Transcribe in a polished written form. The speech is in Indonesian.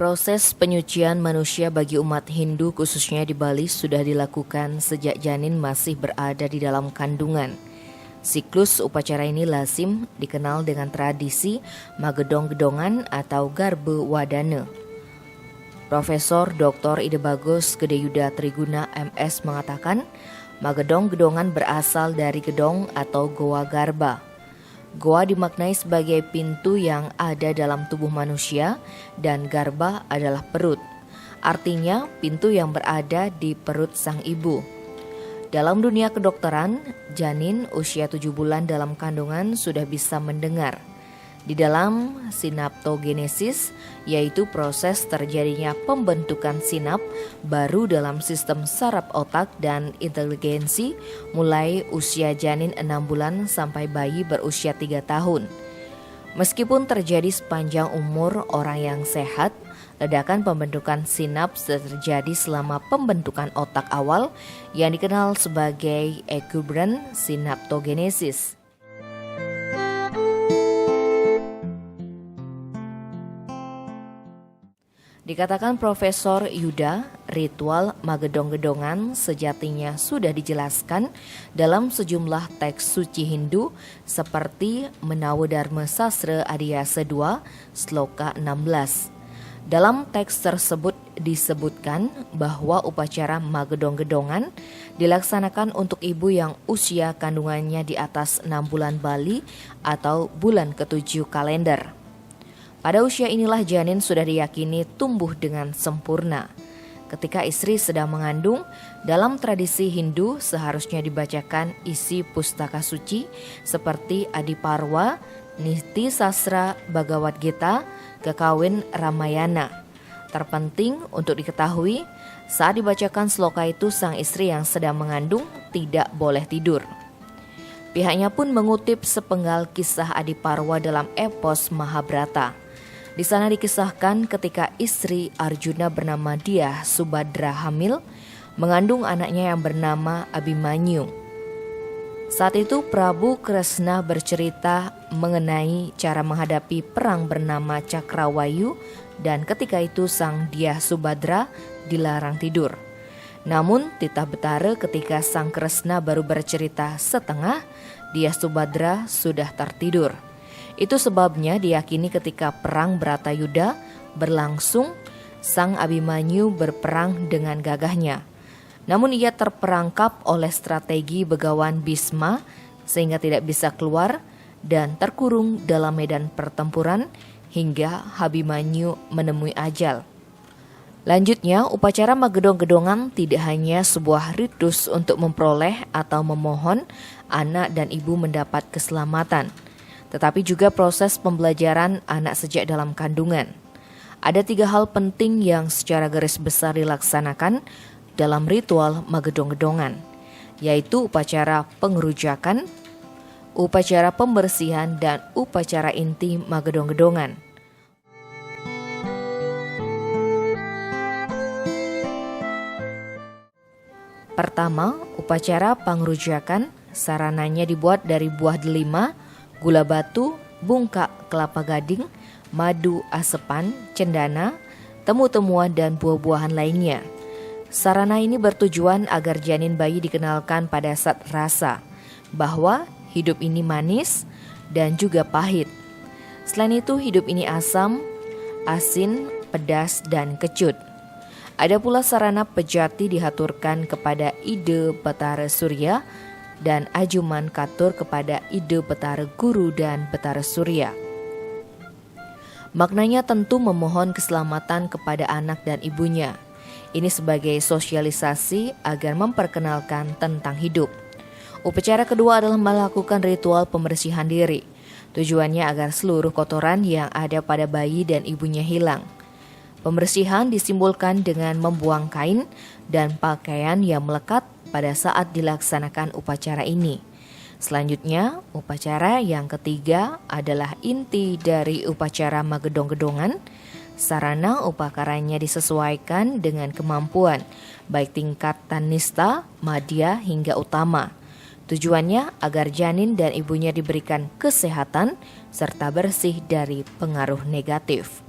Proses penyucian manusia bagi umat Hindu khususnya di Bali sudah dilakukan sejak janin masih berada di dalam kandungan. Siklus upacara ini lazim dikenal dengan tradisi Magedong-gedongan atau Garbe Wadana. Profesor Dr. Ide Bagus Gedeyuda Triguna MS mengatakan, Magedong-gedongan berasal dari gedong atau goa garba. Goa dimaknai sebagai pintu yang ada dalam tubuh manusia dan garba adalah perut. Artinya pintu yang berada di perut sang ibu. Dalam dunia kedokteran, janin usia 7 bulan dalam kandungan sudah bisa mendengar. Di dalam sinaptogenesis, yaitu proses terjadinya pembentukan sinap baru dalam sistem saraf otak dan inteligensi mulai usia janin 6 bulan sampai bayi berusia 3 tahun. Meskipun terjadi sepanjang umur orang yang sehat, ledakan pembentukan sinaps terjadi selama pembentukan otak awal yang dikenal sebagai exuberant synaptogenesis. Dikatakan Profesor Yuda, ritual Magedong-gedongan sejatinya sudah dijelaskan dalam sejumlah teks suci Hindu seperti Menawa Dharma Sastra Adhyasa 2, Sloka 16. Dalam teks tersebut disebutkan bahwa upacara Magedong-gedongan dilaksanakan untuk ibu yang usia kandungannya di atas 6 bulan Bali atau bulan ke-7 kalender. Pada usia inilah janin sudah diyakini tumbuh dengan sempurna. Ketika istri sedang mengandung, dalam tradisi Hindu seharusnya dibacakan isi pustaka suci seperti Adiparwa, Niti Sastra Bhagavad Gita, Kekawin Ramayana. Terpenting untuk diketahui, saat dibacakan sloka itu sang istri yang sedang mengandung tidak boleh tidur. Pihaknya pun mengutip sepenggal kisah Adiparwa dalam epos Mahabharata. Di sana dikisahkan ketika istri Arjuna bernama Dia Subadra hamil, mengandung anaknya yang bernama Abhimanyu. Saat itu Prabu Kresna bercerita mengenai cara menghadapi perang bernama Cakrawayu dan ketika itu sang Dia Subadra dilarang tidur. Namun titah betara ketika sang Kresna baru bercerita setengah, Dia Subadra sudah tertidur. Itu sebabnya diyakini ketika perang Bratayuda berlangsung, sang Abhimanyu berperang dengan gagahnya. Namun ia terperangkap oleh strategi begawan Bisma sehingga tidak bisa keluar dan terkurung dalam medan pertempuran hingga Abhimanyu menemui ajal. Lanjutnya, upacara Magedong-gedongan tidak hanya sebuah ritus untuk memperoleh atau memohon anak dan ibu mendapat keselamatan, tetapi juga proses pembelajaran anak sejak dalam kandungan. Ada 3 hal penting yang secara garis besar dilaksanakan dalam ritual Magedong-gedongan, yaitu upacara pengerujakan, upacara pembersihan, dan upacara inti Magedong-gedongan. Pertama, upacara pengerujakan, sarananya dibuat dari buah delima, gula batu, bungkak kelapa gading, madu asepan, cendana, temu-temuan dan buah-buahan lainnya. Sarana ini bertujuan agar janin bayi dikenalkan pada saat rasa bahwa hidup ini manis dan juga pahit. Selain itu hidup ini asam, asin, pedas dan kecut. Ada pula sarana pejati dihaturkan kepada Ide Betara Surya dan ajuman katur kepada Ide Betara Guru dan Betara Surya. Maknanya tentu memohon keselamatan kepada anak dan ibunya. Ini sebagai sosialisasi agar memperkenalkan tentang hidup. Upacara kedua adalah melakukan ritual pembersihan diri. Tujuannya agar seluruh kotoran yang ada pada bayi dan ibunya hilang. Pembersihan disimbolkan dengan membuang kain dan pakaian yang melekat pada saat dilaksanakan upacara ini. Selanjutnya, upacara yang ketiga adalah inti dari upacara Magedong-gedongan. Sarana upakaranya disesuaikan dengan kemampuan, baik tingkat tanista, madya hingga utama. Tujuannya agar janin dan ibunya diberikan kesehatan serta bersih dari pengaruh negatif.